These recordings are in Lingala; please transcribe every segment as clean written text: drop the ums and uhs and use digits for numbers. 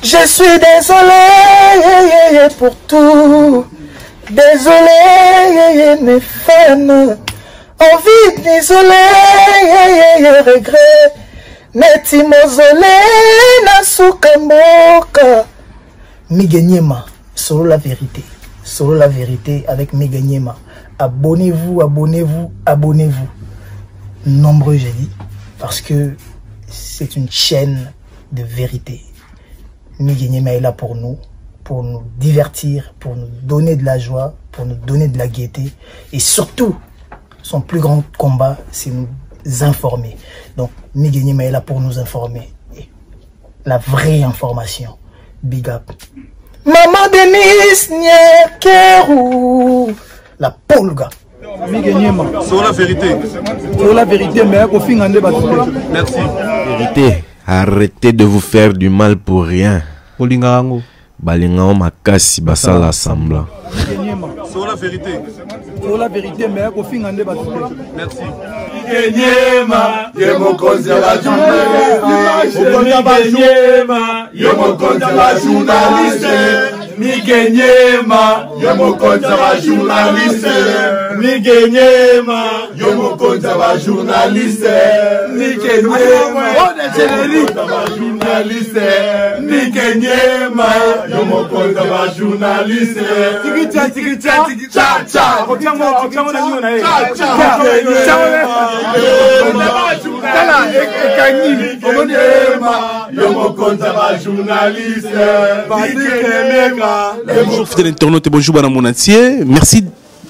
Je suis désolé pour tout. Désolé mes fans. Envie d'isoler, regret. Neti mozole na sukamboka. Miganyema, solo la vérité. Solo la vérité avec Miganyema. Abonnez-vous, abonnez-vous, abonnez-vous. Nombreux, j'ai dit. Parce que c'est une chaîne de vérité. Miganyema est là pour nous divertir, pour nous donner de la joie, pour nous donner de la gaieté. Et surtout, son plus grand combat, c'est nous informer. Donc, Miganyema est là pour nous informer. Et la vraie information. Big up. Maman Denise Nyekeru. La polga. Miganyema. Sur la vérité. Sur la vérité, mais au fin, merci. Vérité. Arrêtez de vous faire du mal pour rien. Balingao makasi basala semblant. Sur la vérité. Sur la vérité, mais au fin, merci. Miganyema, yemo konza la journaliste. Miganyema, yemo konza la journaliste. Miganyema, yemo konza la journaliste. Miganyema, on est générique la journaliste. Miganyema, yemo konza la journaliste. Bonjour fidèles internautes et bonjour à mon entier. Merci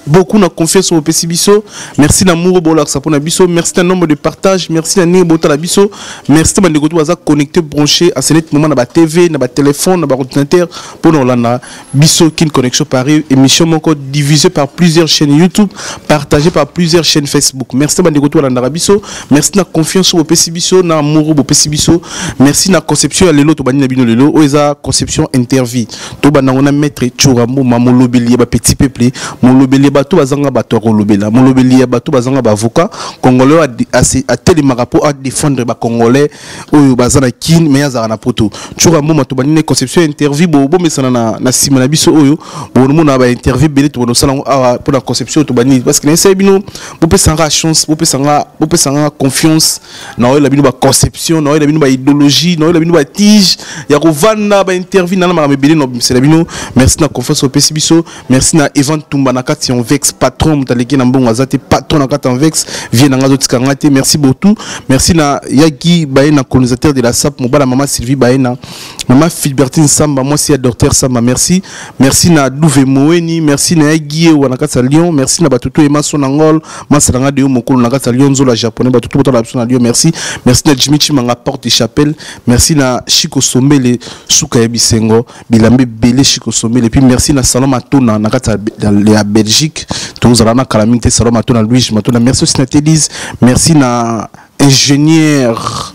beaucoup na confiance au Pessibiso. Merci d'amour pour la biso. Merci d'un nombre de partage. Merci d'un nombre de biso. Merci de vous connecté, branché à ce moment na TV, na téléphone, na ordinateur pour nous la biso qui connexion Paris. Émission encore divisée par plusieurs chaînes YouTube, partagée par plusieurs chaînes Facebook. Merci de vous la biso. Merci de confiance au Pessibiso, na amour au Pessibiso. Merci de conception à l'élo to bani bino lelo. Oza conception interview. To banana maître Chourambo mamolobeli ba petit peuple molobeli bato bazanga bato kolobela molobeli ya bato bazanga ba avocat congolais a télémara pour à défendre ba congolais oyo bazana kin mais yazara na poto Chourambo mato banine conception interview bo mesana na sima na biso oyo bo mona ba interview belé to no sala pour la conception to bani parce que nese bino bo pesanga chance bo pesanga confiance na oyo la bino ba conception na oyo la bino ba idéologie na oyo la bino ba tige ya kovanda ba interview na ma belé no c'est la bino. Merci na confiance au Pessibiso. Merci na Evan Tumba na kati en vex patron mutaleki na mbongo azate patron na kati en vex vient na ngazo tikangate. Merci beaucoup. Merci na Yagi Baena colonisateur de la SAP mobala maman Sylvie Baena maman Philbertine Samba moi c'est docteur Samba. Merci na Douve Moeni. Merci na Yagi wana kati Lyon. Merci na batuto ema sonangol masanga de mokolo na kati Lyon zola japonais batuto bota la Lyon. Merci na Jimmy Chimanga porte chapelle. Merci na Chico Sombele suka ya bisengo bilambe belé Chico Sombele. Et puis merci na Salon Matona na kati ya Belgique. Tous allons na calamité Salon Matona Louis Matona. Merci aussi na Télise. Merci na ingénieur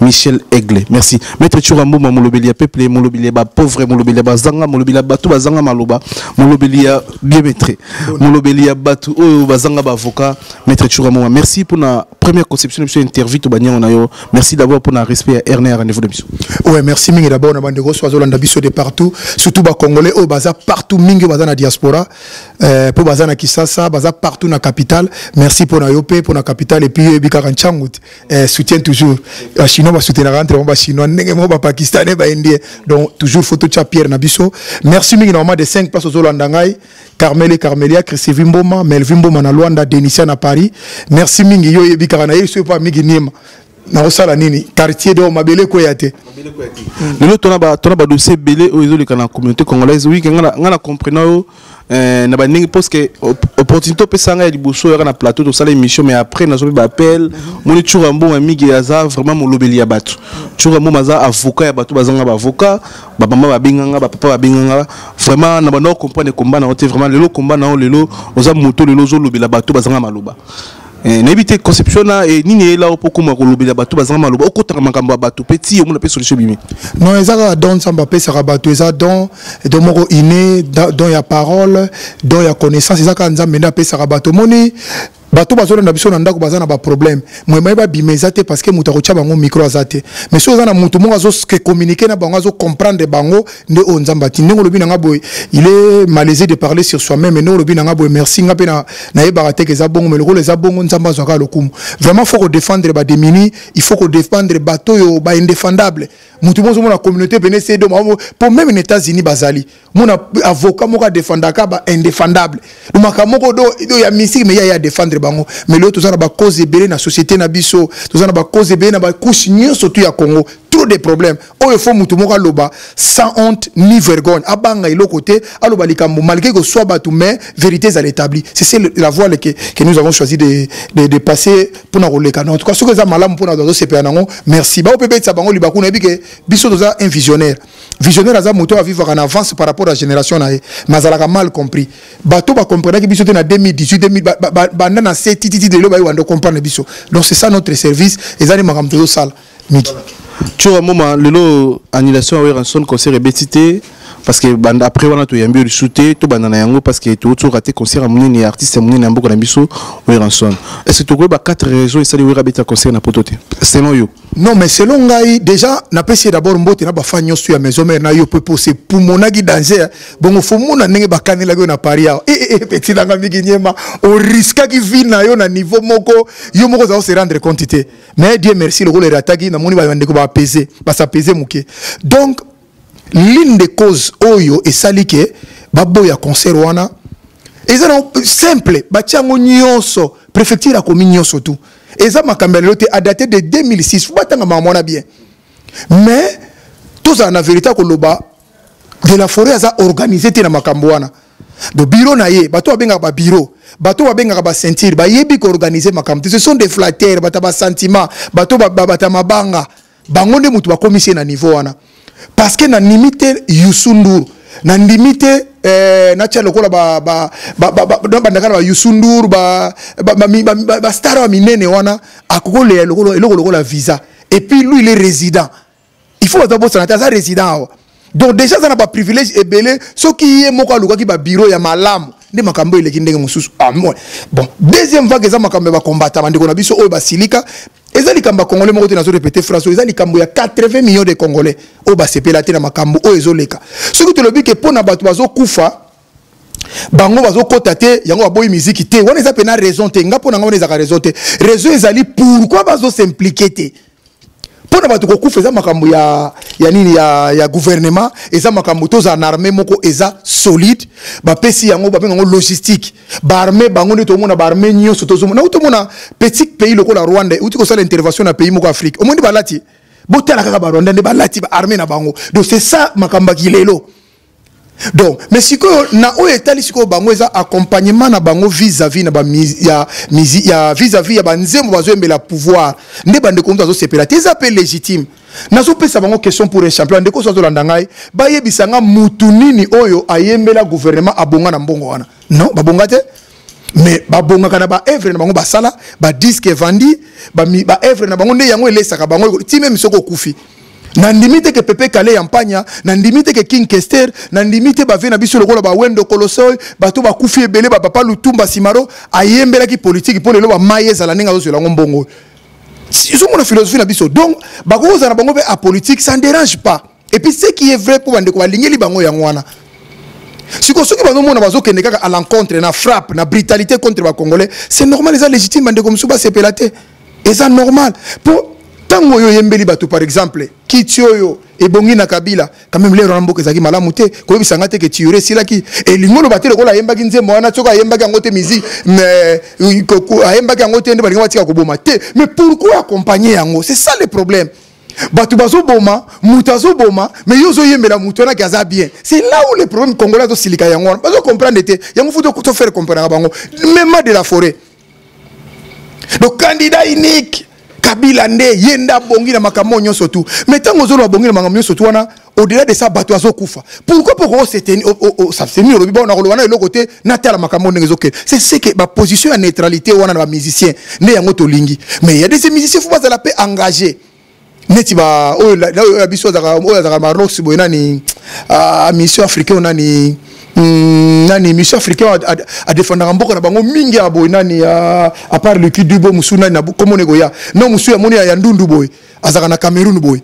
Michel Aigle. Merci. Maître Chourambo molobeli ya peuple molobeli ba pauvre molobeli ba zanga molobeli bato bazanga maloba molobeli ya bien maître molobeli ya bato oyo bazanga ba avocat. Maître Chourambo merci pour la première conception de cette interview to banya on yo. Merci d'abord pour le respect à Ernest rendez-vous de biso. Ouais, merci mingi d'abord na bande gros oiseau landa biso de partout surtout ba congolais au baza partout mingi baza na diaspora pour baza na Kisasa baza partout na capitale. Merci pour na yopé pour na capitale et puis bikaka nchangut soutient toujours Chinois va soutenir entre on va chinois ndenge ba pakistanais ba indien donc toujours photo cha Pierre Nabiso. Merci mingi normalement de 5 places au Landangai Carmel Carmelia Christophe Mboma Melvin Mboma na Luanda Denisia na Paris. Merci mingi yo bikaka na yeso pa mingi niema na osala nini quartier de mabele ko yate lelo tona ba dossier belé o ezoli kana communauté congolaise oui ngana comprendre na ba ningi parce que opportunité pesanga ya liboso ya na plateau to sala émission mais après na zo ba appel moni Chourambo amigi yaza vraiment molobeli ya bato Chourambo maza avocat ya bato bazanga ba avocat ba mama ba binganga ba papa ba binganga vraiment na ba no comprendre combat na ote vraiment lelo combat na lelo oza moto lelo zo lobela bato bazanga maloba n'habite conception na et nini là pour comment kolobela bato bazanga maloba okotaka makambo bato petit on appelle solution bimi non ezaka don samba pesa bato eza don moko iné don ya parole don ya connaissance ezaka nzambe na pesa bato moni bato bazolo na biso na ndako bazana ba problème moi ba bimezate parce que muta ko tcha bango micro azate mais so za na mutu mo azo que communiquer na bango azo comprendre bango nde o nzamba ti ndenge lobi na ngabo il est malaisé de parler sur soi-même mais no lobi na ngabo merci ngape na yeba te ke za bongo mais le rôle za bongo nzamba zo ka lokumu vraiment faut qu'on défendre ba démunis il faut qu'on défendre bato yo ba indéfendable mutu mo zo mo na communauté bene c'est de pour même les États-Unis bazali mon avocat mo ka défendre ka ba indéfendable donc makamoko do ya musique mais ya défendre bango mais l'autre ça na ba cause ebele na société na biso tout ça na ba cause ebele na ba couche surtout ya Congo trop de problèmes oh il faut mutu mo ka loba sans honte ni vergogne abanga ilo côté aloba likambo malgré que soit batu mais vérités à l'établi c'est la voie que nous avons choisi de passer pour na roleka en tout cas ce que ça malamu pour na do CPA nango merci ba opebe tsa bango libaku na bike biso doza un visionnaire aza moto à vivre en avance par rapport à la génération na mazalaka mal compris bato ba comprendre que biso te na 2018 2000 banda na titi de lo ba wando comprendre biso donc c'est ça notre service ezali makamto zo sala miki tu vois moment lelo annulation à ranson concert ebetité parce que banda après wana to yambi shooter to banda na yango parce que to raté concert à munini artiste munini na mboko na biso we ranson est-ce que to ko ba 4 raisons et ça we rabeta concert na potote selon yo non mais selon ngai déjà na pesi d'abord mbote na ba fanyo sur ya maison mère na yo peut poser pour monaki danger bon fo mona ndenge ba kanela go na Paris petit na ngambi kinyema au risque qui vit na yo na niveau moko yo moko za se rendre compte mais Dieu merci le rôle rataki na moni ba ndeko ba apaiser ba s'apaiser muke donc l'une des causes oyo et salike baboya concert wana eza simple batiango nyonso préfecture a commis nyonso tout eza makambelo te a daté de 2006 faut batanga mamona bien mais tout ça na vérité ko loba de la forêt eza organisé te na makambo wana do bureau na ye bato abenga ba bureau bato abenga ba sentir ba yebi ko organiser makambo ce sont des flatteurs bata ba sentiment bato bata mabanga bango nde mutu ba commissaire na niveau wana parce que na limite Youssou na limite na tia lokola ba Youssou Ndour ba star wa minene wana akokole lokola visa et puis lui il est résident il faut d'abord ça na résident donc déjà ça n'a pas privilège et belé ce qui est moko aluka ki ba bureau ya malamu nde makambo ile kindenge mususu bon deuxième vague za makambo ba combattre bandeko na biso oyo ba silika ezali kamba congolais moko te na zo répéter phrase ezali kambo ya 80 millions de congolais o ba sepela te na makambo o ezoleka soki to lobi ke pona bato bazo kufa bango bazo kota te yango baboyi musique te wana eza pena raison te nga pona ngona eza ka raison te raison ezali pourquoi bazo s'impliquer te pona bato ko kufa eza makambo ya nini ya gouvernement eza makambo to za armée moko eza solide ba pesi yango ba bengo logistique ba armée bango ne to mona ba armée nyonso to zo na to mona petit pays lokola Rwanda uti ko sala intervention na pays moko Afrique au monde ba lati botala kaka ba Rwanda ne ba lati ba armée na bango donc c'est ça makamba kilelo donc mais siko na o etali siko bango eza accompagnement na bango vis-à-vis na ba ya vis-à-vis ya banzembo bazoembela pouvoir nde bande ko mutazo sepela te appel légitime nazo pesa bango question pour un champion ndeko so zolanda ngai ba yebisanga mutu nini oyo ayembela gouvernement abonga na mbongo wana non babonga te mais babonga kana ba œuvre na bango basala ba disque vendi ba œuvre na bango nde yango elesaka bango ti même soko kufi na limite que Pepe Kale Yampanya na limite que King Kester na limite ba vena biso lokola ba wendo kolosoy bato ba kufi ebele ba papa Lutumba Simaro ayembela ki politique pour lelo ba maye zala ninga zo la ngombongo ils ont une philosophie na biso donc ba ko za na bango be a politique ça ne dérange pas et puis ce qui est vrai pour bande ko balingeli bango yangwana siko soki bango mona bazo kende kaka à l'encontre na frappe na brutalité contre ba congolais c'est normal les légitime bande comme suba sepelate et ça normal pour tango yo yembeli bato par exemple kitioyo ebongi na Kabila quand même les rambo kezaki malamu te ko bisanga te ke tiure silaki et lingolo batele ko la yembaki nzembo wana tsoka yembaki ngote mizi mais yembaki ngote nde balinga batika ko boma te mais pourquoi accompagner yango c'est ça le problème bato bazo boma mutazo boma mais yo zo yembela mutona kaza bien c'est là où le problème congolais to silika yango bazo comprendre te yango faut to faire comprendre bango même de la forêt donc candidat unique Kabila nde yenda bongi na makambo nyonso tout mais tango zo lo bongi na makambo nyonso tout wana au-delà de ça bato azokufa pourquoi c'était ça c'est mieux le bon na kolwana le côté natala makambo ngezoke c'est ce que ba position ya neutralité wana na ba musicien ne yango to lingi mais il y a des musiciens faut pas la paix engagé neti ba o la biso za marlox boyana ni mission africaine on a ni nani mission africain a défendre mboka na bango mingi ya boy nani à part le Kidubo musu nani na comment negoya non musu ya moni ya ndundu boy azaka na Cameroun boy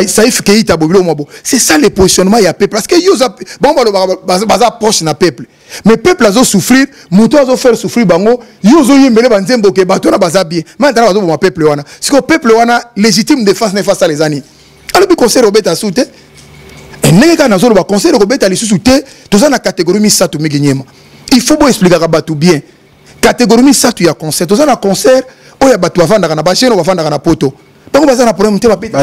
Saïf Keïta bobilo mabo c'est ça le positionnement ya peuple parce que yoza bon baza poche na peuple mais peuple azo souffrir muto azo faire souffrir bango yozo yembele banzembo ke bato na baza bien maintenant bazo bon peuple wana parce que peuple wana légitime défense ne face à les années alors bi conseil Robert Soute et nega na zo ba conseil Robert ali Soute toza na catégorie misatu miginyema il faut bon expliquer ka batu bien catégorie misatu ya concert toza na concert oya batu avanda na ba cheno bavanda na poto. Donc, on a un problème.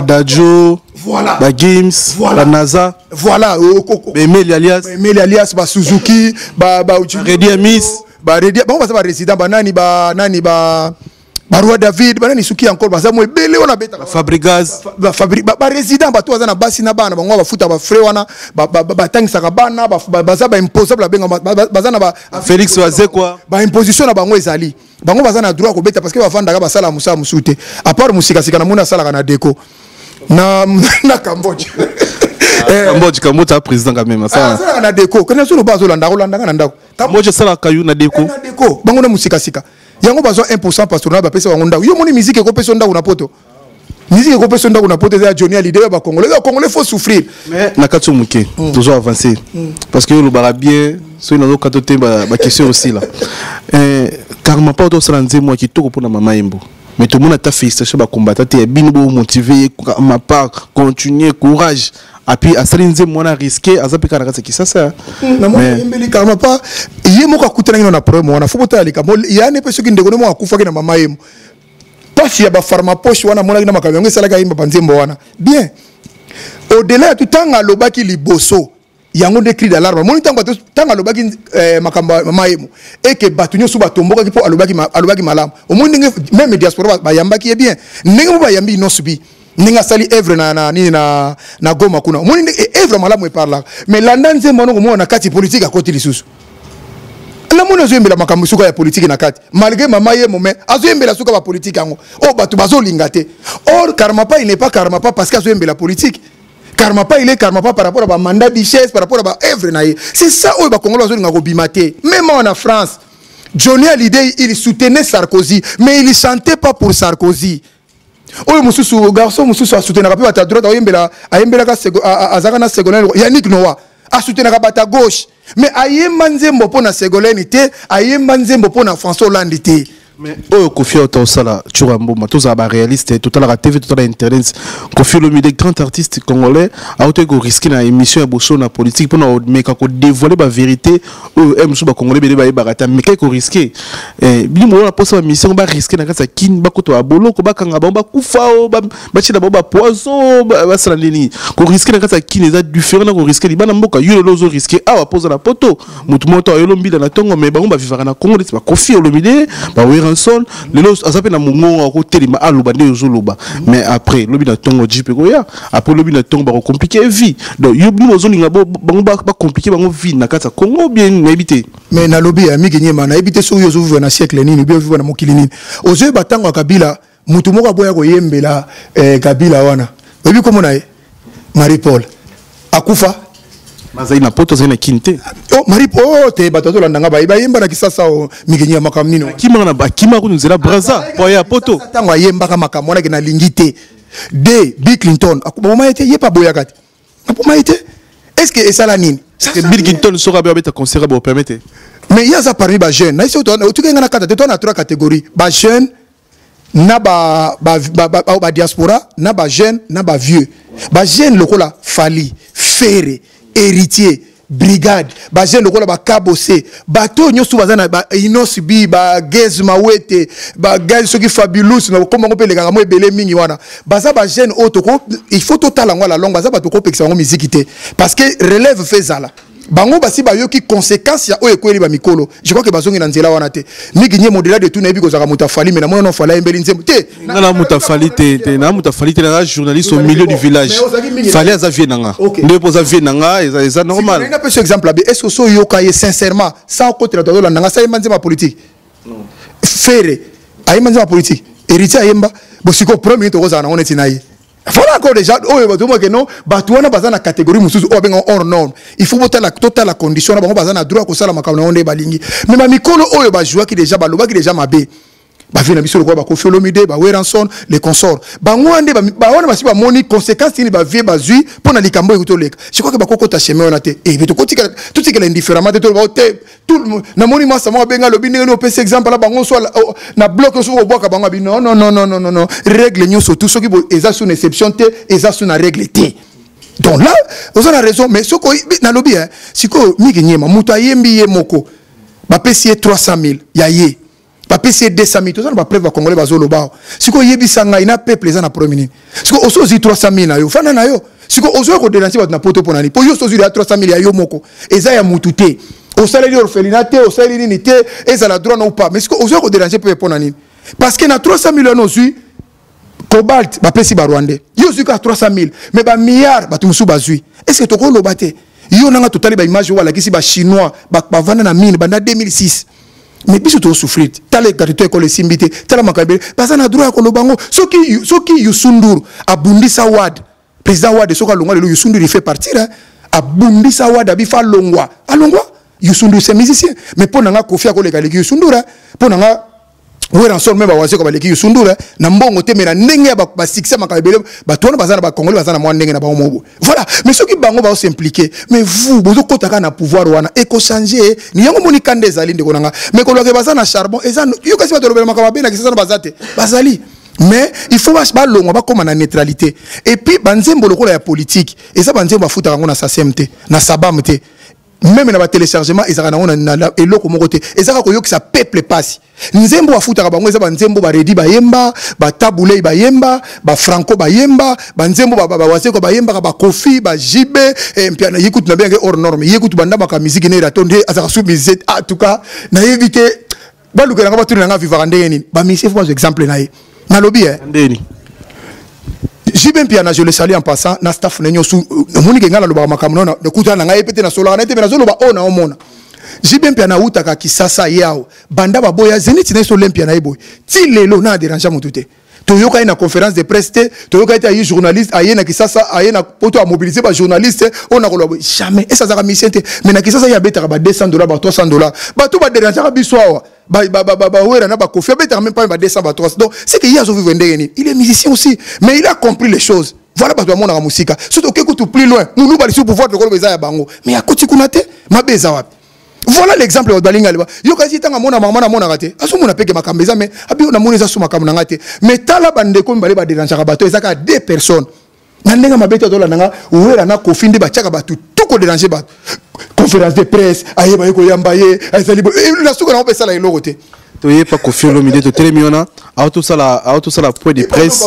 Dajo, voilà. Games, voilà. La NASA, voilà. Emeli alias, Suzuki, Redi Amis, bon, on va résident, nani, Roi David, nani Suki encore, moi, belé, on a bêta. Fabrigaz, résident, toi, on a bassi na bana, on va foutre à Fréwana, tang sarabana, bazaba imposable, bazana, Félix Oazé, quoi, imposition à bango ezali. Bango bazana droit ko beta parce que bafanda ga basala musa musute à part musika sika na mona sala na déco na Cambodge Cambodge a président quand même ça sala na déco kana solo bazo landa na ndako Cambodge sala kayu na déco bango na musika sika yango bazo 1% patronat ba pesa bango ndako yo moni musique ko pesa ndako na poto musique ko pesa ndako na poto ya Johnny Hallyday ba congolais faut souffrir mais na katso muke toujours avancer parce que le barabien so ina zo katote ba question aussi là karma pas auto sanze moi qui toko pona mama Yembo mais tout le monde a ta félicitation ba combattre te bino bo motiver ma part continuer courage et puis à salinze moi na risquer azapika na kasa qui ça na moi Yembeli karma pas yemo ka kutana na problème wana faut bota alika yani pe soki ndeko mo akufa na mama Yembo pas ya ba pharma poche wana mona na makabengo salaka yimba banzembo wana bien au-delà tout temps alobaki liboso yango de cri d'alarme moni tanga lobaki makamba maemo et que batunyo sou batomboka ki po alobaki malam au moins même diaspora ba yambaki bien ninga ba yambi no subi ninga sali œuvre na goma kuna moni œuvre malamu e par là mais landanze mono ko mona kati politique à côté lisusu la mona zo yembela makambo suka ya politique na kati malgré mama yemo mais azo yembela suka ba politique yango o batu bazo lingate or karma pas il n'est pas karma pas parce que azo yembela politique. Karma pas il est karma pas par rapport à mandat bichesse par rapport à œuvre naïe c'est ça où ba Congolais ont gobimaté même en France Johnny Hallyday il soutenait Sarkozy mais il chantait pas pour Sarkozy oh mususu garçon mususu a soutenir pas ta droite ayembela ka azaka na Ségolène Yannick Noah a soutenir ba gauche mais ayemba nzembo pona Ségolène té ayemba nzembo pona François Hollande té. Mais oh Kofi Otosala Churambo tous aba réaliste tout à la TV tout à internet Kofi le des grands artistes congolais a été risqué na émission bosso na politique pour mais quand dévoiler la vérité aime sous ba congolais ba barata mais qu'est-ce risqué bi mo la posa mission ba risqué na kasa kin ba koto abolo ko ba kanga ba kufa ba chila ba poison ba sala nini ko risqué na kasa kin eza différent ko risqué bana mboka yo lozo risqué a posa la poto mutu moto yo lombi na tongo mais ba vivre na Congo ba Kofi Olomide ba Ranson les lots azape na mungo ko telima aluba nde zoloba mais après lobi na tongo jipe ko ya après lobi na tongo ba compliquer vie donc yobi ozolinga ba compliquer bango vie na kata Congo bien na habiter mais na lobi ya migenyema na habiter so yo vivre na siècle nini bien vivre na mokili nini ozo batango Kabila mutu moko boya ko yembela Kabila wana obi komo na Marie Paul akufa mazai na poto zina kinte oh Marie Paul te batoto landanga ba yemba na kisasa migenya makamnino kima na bakima ko nzela braza po ya poto tango yemba ka makamona ke na lingité de Bill Clinton akuboma ete yepa boya kati akuboma ete est-ce que ça la nini que Bill Clinton sera bien ta conseiller pour permettre mais il y a ça parmi ba jeunes na ici tu kenga na kata tu na trois catégories ba jeunes na ba diaspora na ba jeune na ba vieux ba jeune lokola Fali Ferré héritier brigade ba jeune lokola ba Kabose bato nyosu bazana ba Inosbi ba Gez Mawete ba Gaz soki Fabulous na komba ngopele kanga mo ebele mingi wana baza ba jeune otoko il faut total ngwa la longue baza bato ko pekisa ngo musique te parce que relève faisala bango basi ba yoki conséquence ya oyo kweli ba mikolo je crois que bazongi na nzela wana te miginye modela de tout na biko zaka mutafali mais na mona no fala embeli nzembo te na mutafali te na mutafali te na journaliste au milieu du village fallait à Xavier nanga ne posa Xavier nanga ça normal si on a ce exemple là est-ce que so yoka sincèrement sans côté la dola nanga ça yemba nzema politique non Ferré ayemba nzema politique héritier ayemba bosiko premier to kozana on est naïe Voilà encore déjà, non, Batouana baza na catégorie mususu o benga hors norme. Il faut boter la totale condition na bango baza na droit ko sala makama na onde balingi. Mais ma mikolo oyo ba joueur qui déjà baloba qui déjà mabe. Ba vina biso ko ba Koffi Olomide ba Weranson les consorts. Ba ngwande ba wana basi ba moni conséquences ni ba vie ba zui pour na likambo ekuto leka. Je crois que ba koko ta chemin on te. Et beto kotika tout ce qui est indifféremment de tout le na moni ma sama benga lobi ne no pese exemple la bango so na bloc so bo ka bango bi non règle nyo so tout ce qui eza sous exception te eza sous na règle te. Donc là vous avez raison mais ce ko na lobi hein siko migi nyema muto ayembi ye moko ba pesi 300 000 ya ye. Ba pesi 200 000 tout ça ba preuve congolais bazolo ba siko yebisanga ina peuple eza na premier siko osozi 300 000 na yo fana na yo siko ozo ko dénoncer ba na poto ponani po yo sozi ya 300 000 ya yo moko eza ya mutute au salaire orphelinat au salaire unité eza la droit non pas mais siko ozo ko dénoncer pe ponani parce que na 300 000 no zui cobalt ba pesi ba rwandais yo zui ka 300 000 mais ba milliard ba tumusu ba zui est-ce que toko lo baté yo nanga totali ba image wala kisi ba chinois ba vanda na mine banda 2006. Mais biso to souffrir tale garito école simbité tala makabele bazana droit ko lobango soki Yusundur abundisa wad président wad soka longwa le Yusundur il fait partir hein abundisa wad abifa longwa alongwa Yusundur c'est musicien mais pour nanga Koffi akoleka leki Yusundur pour nanga Weranson même ba wase ko baleki Yusundur na mbongo te mena ndenge ba succès makabele ba tona bazana ba congolais bazana mwa ndenge na ba mobo voilà mais soki bango ba s'impliquer mais vous bozo kotaka na pouvoir wana eko changer ni yango moni kande zali ndeko nanga mais ko loke bazana charbon eza yo kasi ba tolobela makaba na kisasa bazate bazali mais il faut ba longo ba comme na neutralité et puis banzembo lokola ya politique et ça banzembo ba futa kango na SACEMT na SABAMT même na ba téléchargement ezaka na eloko moko te ezaka ko yokisa peuple passe nzembo afuta bango eza banzembo ba redi ba yemba ba tabulei ba yemba ba franco ba yemba banzembo ba waseko ba yemba ba Koffi ba jibe mpiana yikutu na benge hors norme yikutu banda ba musique ne ratonde azaka sous musique en tout cas na éviter ba lukela ngaba tuna nga vivre ndenge nini ba misi faut exemple na ye na lobby ndeni Jibe mpiana je le salue en passant na staff nenyo sou moni ke ngala loba makamno na kutana nga epete na solo na ete na zolo ba ona omona Jibe mpiana utaka kisasa yao banda ba boya zeniti na so lempiana eboy ti lelo na déranger mutute toyoka na conférence de presse toyoka ita yi journaliste ayena kisasa ayena poto a mobiliser ba journaliste on a kolabo jamais et ça za misente mais na kisasa ya beta ba $200 ba $300 ba tout ba déranger biso ba wera na ba Koffi beta même pas ba 200 ba 300 donc c'est que Yazo vivre ndenge il est musicien aussi mais il a compris les choses voilà ba mona ka musika surtout que tout plus loin nous ba sur pouvoir de kolobeza ya bango mais ya koti kunate mabeza wapi. Voilà l'exemple de Balinga. Yo kasi tanga mona mama na mona ngate. Asu mona peke makambeza mais abi na mona za suma kamuna ngate. Mais tala bande ko mbale ba déranger bato ezaka 2 personnes. Na ndenga mabeta dola nanga wera na Koffi ndi ba chaka bato tout ko déranger bato. Conférence de presse aye ba yeko yambaye azali la suka na opesa la eloko te. Toye pas Koffi Olomide to telemiona auto sala point de presse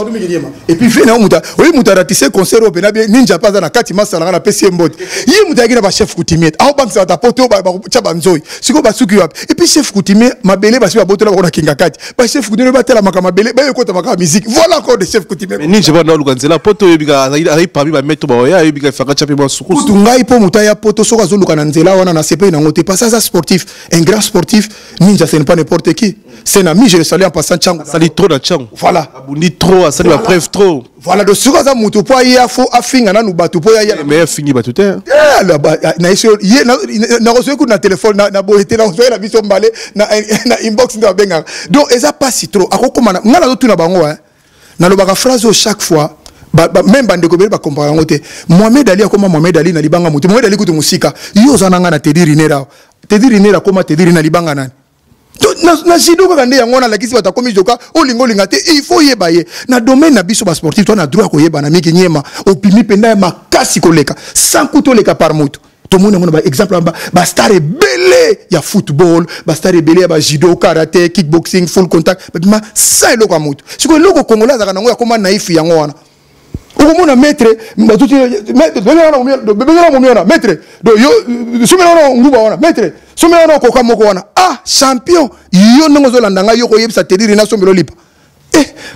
et puis fina muta oui muta ratissé concert au benabi ninja pas na kati masala na PC mbot yi muta gina ba chef coutumier au bank sa ta poto ba chaba nzoi siko ba suki wap et puis chef coutumier mabele ba si ba botola ko na kinga kati ba chef coutumier ba tela makama bele ba yoko ta makama musique voilà encore des chefs coutumier mais ninja ba na lukanzela poto yebika ari parmi ba meto ba ya yebika faka chape ba suku tungai po muta ya poto soka zo lukana nzela wana na CP na ngote pas ça sportif un grand sportif ninja c'est pas n'importe qui c'est un ami je le salue en passant Tchango ça dit trop na Tchango voilà abundi trop ça dit la preuve trop voilà de suka za mutu po ya fo afinga na nubato po ya mais fini ba tout na iso na reçu coup na téléphone na boité na reçu la vision balé na inbox na benga donc eza pas si trop akokoma ngala zo tuna bango na lobaka phrase chaque fois même bande ko ba comparer ngote Mohamed Ali akoma Mohamed Ali na libanga mutu Mohamed Ali kutu musika yo zananga na Teddy Rinera koma Teddy Rinera libanga nani na jido ka ndé yango na lakisi bata komi joka olinga te il faut yebaye na domaine na biso ba sportif to na droit ko yeba na miki nyema opimi penda makasi koleka sans couteau leka par moto to mona ngona ba exemple ba star belé ya football ba star belé ba judo karaté kickboxing full contact ba ça eloko moto siko eloko congolais za kanango ya koma naifi yango wana okomona maître mbatuti maître do yo sumela nguba wana maître sumela ko kamoko wana ah champion yo ndongo zo landanga yo ko yebisa Teddy Rinera sombelo lipa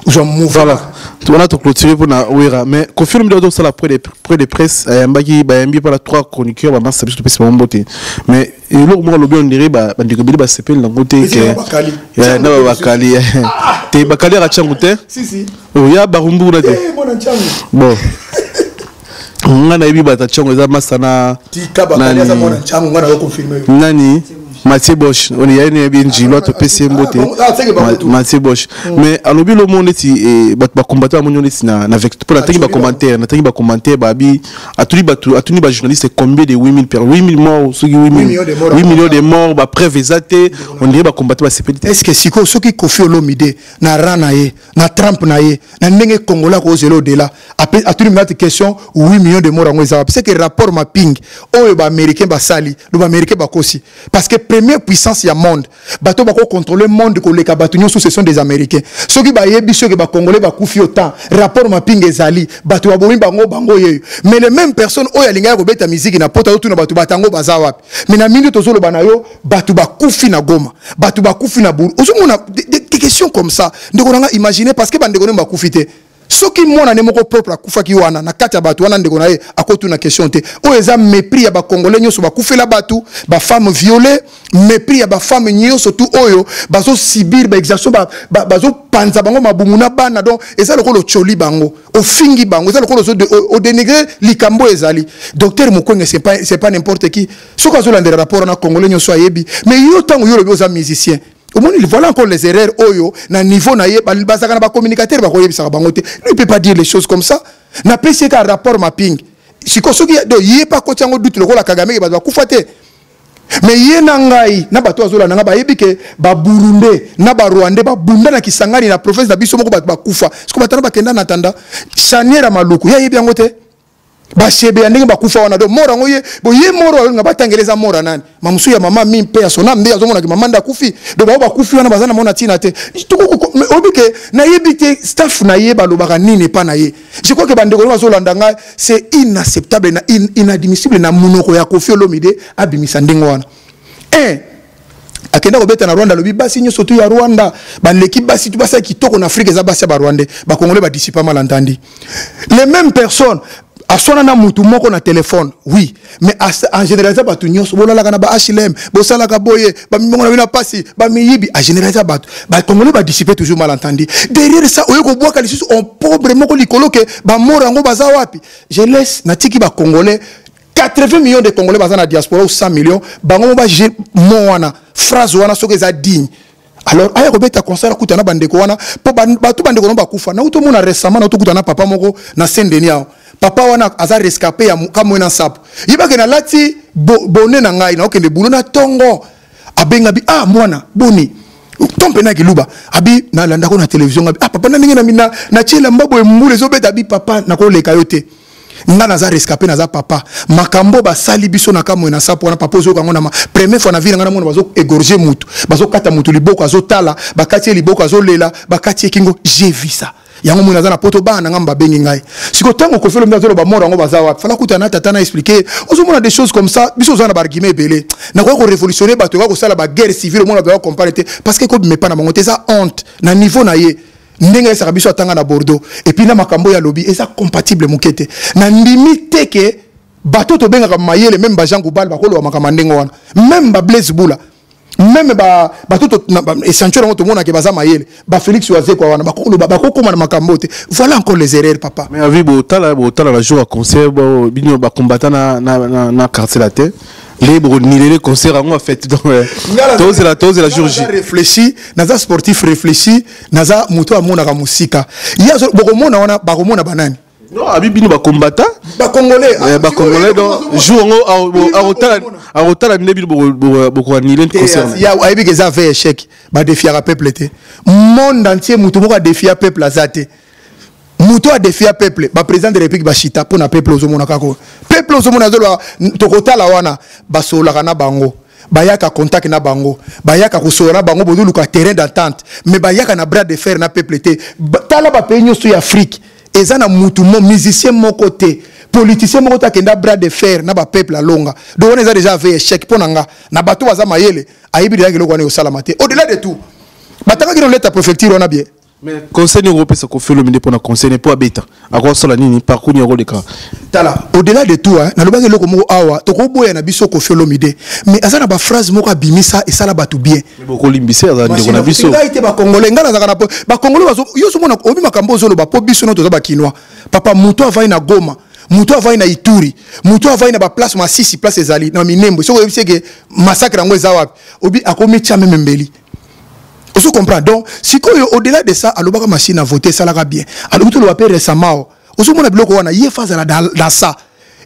Voilà. On a tout clôturé pour na ouira mais confirme de ça la près des presse mbaki ba mbi para 3 chroniqueurs ba massa biso pesa mbote mais lo mo lo bien dirait ba ndikobili ba sepel na ngote ke ya na ba bakali te bakali ra changu te si o ya barumbu na te bon ngana ibi ba ta changu za masana nani Mathieu Bosch, on y a une bien gilo to PC mbote. Mathieu Bosch. Mais à l'obi le monde est ba combattre mon na avec pour la tangi ba commentaire, na tangi ba commentaire ba bi atuni ba journaliste combien de 8000 morts, ceux qui 8 millions de morts ba preuve exacte, on dirait ba combattre ba CPD. Est-ce que siko ceux qui Kofi Olomide na rana ye, na Trump na ye, na ndenge Congola ko zelo de là, atuni ma question 8 millions de morts en c'est que rapport mapping o ba américain ba sali, ba américain ba kosi parce que première puissance ya monde bato bako contrôler monde ko leka bato nyo ce sont des américains ceux qui ba yebi ceux qui ba congolais ba kufi autant rapport mapping ezali bato ba bomi bango yeyo mais les mêmes personnes oya linga ko beta musique na pota to na bato batango baza wapi mais na minute tozolo banayo bato ba kufi na Goma bato ba kufi na Buru ozomona des questions comme ça ndeko nga imaginer parce que bandeko ba kufi te soki mona ne moko propre akufa ki wana na kati ya batu wana ndeko na ye akotu na question te o eza mépris ya ba congolais nyoso ba kufela batu ba femme violée mépris ya ba femme nyoso tout oyo bazo subir ba exaction bazo panza bango mabumuna bana donc eza lokolo choli bango o fingi bango eza lokolo o dénigrer likambo ezali docteur Mukwege c'est pas n'importe qui soka zo landera rapport na congolais nyoso ayebi mais yo tango yo lobi oza musicien au moins il voilà encore les erreurs oyo na niveau na ye bazaka na ba communicateur ba koyebisa bango te il peut pas dire les choses comme ça na pesi ka rapport mapping siko soki do ye pa ko tiango doute lokola Kagame ba kufa te mais ye na ngai na bato azola na ba yebi ke ba Burundais na ba Rwandais ba bunda na Kisangani na province na biso moko ba kufa siko batana ba kenda na tanda Chaniera Maluku ya yebi yango te ba shebe ya ndenge ba kufa wana do mora ngoye bo ye mora nga batangeleza mora nani mamusu ya mama mi mpe ya sona mbe azomona ki mama nda kufi do ba kufi wana bazana mona tina te obike na yebite staff na ye ba lobaka nini pa na ye je crois que bandeko bazolanda nga c'est inacceptable na inadmissible na munoko ya Kofi Olomide abimisa ndenge wana akenda ko beta na Rwanda lobi basi nyo soto ya Rwanda bandeki basi tu basa kitoko na Afrique za basi ba Rwandais ba Congolais ba dissipa malentandi les mêmes personnes a sona na mutu moko na téléphone oui mais en général ça batu nyos bolala kana ba HLM bosala ka boye ba mbongo na bina pasi ba miyibi en général ça batu ba Congolais ba dissiper toujours malentendu derrière ça oyo ko boaka lisusu on pauvre moko likolo ke ba mora ngo baza wapi je laisse na tiki ba Congolais 80 millions de Congolais baza na diaspora ou 100 millions bango ba je mo wana phrase wana soke za digne. Alors aya ko beta concert kutana bandeko wana po batu bandeko no bakufa na uto mona récemment na uto kutana papa moko na Saint-Denis papa wana aza rescapé ya kamwena sapo yibake na lati bonne na ngai na okende bulo na tongo abenga bi mwana boni tompe na kiluba abi na landa ko na télévision abi papa na ningi na chela mbabo embule zo beta bi papa na ko leka yote nga naza rescapé naza papa makambo ba sali biso na kamwena sapo wana papa zo kango na première fois na vie nga na mona bazo égorger mutu bazo kata mutu liboko azo tala bakati liboko azo lela bakati kingo j'ai vu ça yango mona za na poto bana ngamba bengi ngai siko tango Kofi Olomide zo ba mora ngo bazawa fala kutana tata na expliquer ozo mona des choses comme ça biso zo na barguime belé na ko révolutionner bato ko sala ba guerre civile mona ba comparer parce que ko me pas na bango te ça honte na niveau na ye ndenge sa biso atanga na Bordeaux et puis na makambo ya lobby et ça compatible mokete na ndimi teke bato to benga mayele même ba Jean Goubal ba kolo makama ndengo wana même ba Blaise Bula même bato to essentiel ngo to mona ke baza mayele ba Félix Oazé kwa wana ba kolo ba kokoma na makambo te voilà encore les erreurs papa mais avi botala la jour à concert binyo ba combattant na quartier la terre libre ni les concerts en fait donc tous la jour J réfléchi naza sportif réfléchi naza moto amona ka musika ya bokomona wana bakomona banani non abibino ba combattant ba congolais donc jour a rotala nebi boko ni les concerts ya aibi que ça fait échec ba défier peuple te monde entier moto moko défier peuple azate muto a défié peuple ba président de la République ba chita pour na peuple ozomona kako peuple ozomona zolo tokotala wana basola kana bango bayaka contact na bango bayaka kosola bango bodulu ka terrain d'entente mais bayaka na bras de fer na peuple te tala ba pays nyoso ya Afrique ezana mutu mo musicien moko te politicien moko ta kenda bras de fer na ba peuple alonga donc on a déjà fait échec ponanga na bato baza mayele ayibi ya kiloko ne osala mate au delà de tout bataka kino leta préfecture on a bien Mais conseil européen ça fait le midi pour na conseil pour abeta à quoi cela ni parcours ni rôle de cas tala au-delà de tout hein na lobaki loko moko awa to ko boya na biso ko fait le midi mais azana ba phrase moko abimisa et ça la batu bien mais beaucoup limbisé azana de na biso nga ite ba congolais ngala zakana ba congolais bazo yo so mona obi makambo zolo ba po biso no to za ba kinwa papa muto avai na Goma muto avai na Ituri muto avai na ba place ma 6 place ezali na Minembo so ko biseke massacre ngo ezawapi obi akomi tia même mbeli. Vous comprenez? Donc, si au-delà de ça, alors la machine à voter, ça l'a bien. Alors, vous l'avez récemment. Vous avez bloqué, on a y phase dans ça.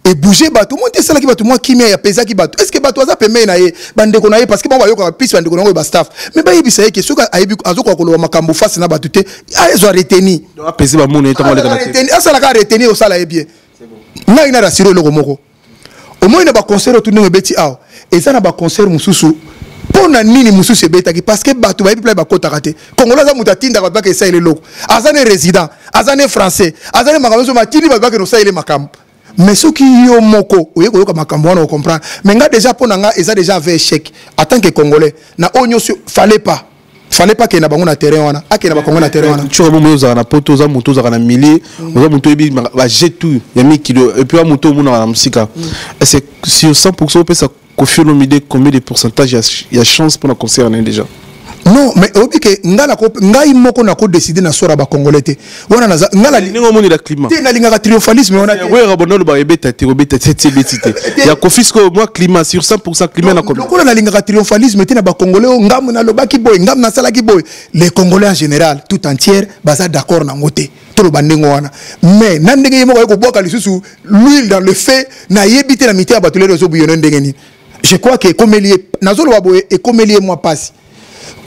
Et bouger, tout le monde est là qui va tout le monde qui met à peser qui bat. Est-ce que bateau ça peut mener bande qu'on a parce que moi va plus bande qu'on a staff. Mais bah il sait que ce qu'a aïbi azo quoi qu'on a makambo face na batute. Ah ils ont retenu. Donc peser ba mon état les retenu. Ah ça la retenu au ça là bien. Na ina rassurer le moko. Au moins il ba concert tout nous beti ah. Et ça na ba concert mususu. Pona nini mususu ebetaki parce que bato ba biple ba kota raté congolais za mutatinda ba ka essayer le loko azane résident azane français azane makambo matini ba ka no saile makambo mais ce qui yo moko oye ko makambo on comprend mais nga déjà pona nga eza déjà avait échec en tant que congolais na onyo fallait pas que na bango na terrain wana akena ba kongo na terrain wana tu mo za na poto za muto za na milier za muto ebi ba jet tout ya mikilo et puis muto muna na musika c'est sur 100% peut ça Kofi Olomide, combien de pourcentage il y a chance pour nous concerner déjà? Non, mais obi ke nga imoko na ko décider na sora ba congolais te. Wana na ngala ni ngomoni la climat. Te na linga triomphalisme wana te. Ouais, rabonolo ba ebeta te obeta tete betite. Ya Kofi sko moi climat sur 100% climat na combien? Lokona na linga triomphalisme te na ba congolais ngam na lobaki boy, ngam na salaki boy. Les congolais en général tout entière baza d'accord na ngote. Tolo bandengo wana. Mais na ndenge yemo ko boka lisusu l'huile dans le feu na yebite na miti ya batulero zo buyono ndenge ni. Je crois que comme il est nazolo waboye et comme il est moi passe